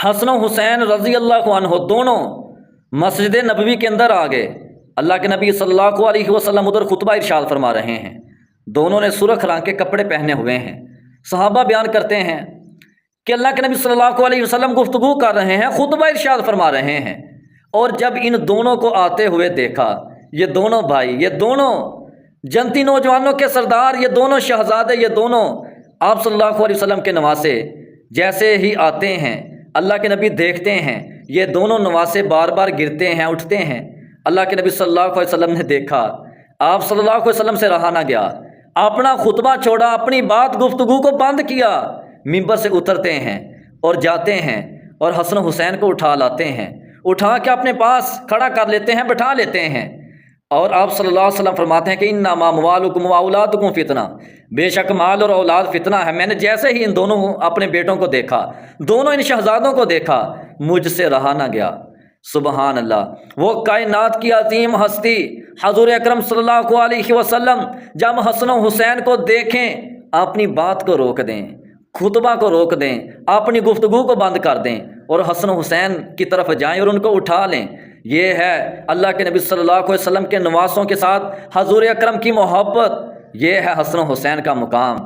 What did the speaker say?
حسن و حسین رضی اللہ عنہ دونوں مسجد نبوی کے اندر آ گئے۔ اللہ کے نبی صلی اللہ علیہ وسلم ادھر خطبہ ارشاد فرما رہے ہیں، دونوں نے سرخ رنگ کے کپڑے پہنے ہوئے ہیں۔ صحابہ بیان کرتے ہیں کہ اللہ کے نبی صلی اللہ علیہ وسلم گفتگو کر رہے ہیں، خطبہ ارشاد فرما رہے ہیں، اور جب ان دونوں کو آتے ہوئے دیکھا، یہ دونوں بھائی، یہ دونوں جنتی نوجوانوں کے سردار، یہ دونوں شہزادے، یہ دونوں آپ صلی اللہ علیہ وسلم کے نواسے، جیسے ہی آتے ہیں اللہ کے نبی دیکھتے ہیں یہ دونوں نواسے بار بار گرتے ہیں، اٹھتے ہیں۔ اللہ کے نبی صلی اللہ علیہ وسلم نے دیکھا، آپ صلی اللہ علیہ وسلم سے رہا نہ گیا، اپنا خطبہ چھوڑا، اپنی بات گفتگو کو بند کیا، ممبر سے اترتے ہیں اور جاتے ہیں اور حسن و حسین کو اٹھا لاتے ہیں، اٹھا کے اپنے پاس کھڑا کر لیتے ہیں، بٹھا لیتے ہیں، اور آپ صلی اللہ علیہ وسلم فرماتے ہیں کہ انما اموالکم واولادکم فتنہ، بے شک مال اور اولاد فتنہ ہے۔ میں نے جیسے ہی ان دونوں اپنے بیٹوں کو دیکھا، دونوں ان شہزادوں کو دیکھا، مجھ سے رہا نہ گیا۔ سبحان اللہ، وہ کائنات کی عظیم ہستی حضور اکرم صلی اللہ علیہ وسلم جب حسن و حسین کو دیکھیں، اپنی بات کو روک دیں، خطبہ کو روک دیں، اپنی گفتگو کو بند کر دیں اور حسن و حسین کی طرف جائیں اور ان کو اٹھا لیں۔ یہ ہے اللہ کے نبی صلی اللہ علیہ وسلم کے نواسوں کے ساتھ حضور اکرم کی محبت، یہ ہے حسن و حسین کا مقام۔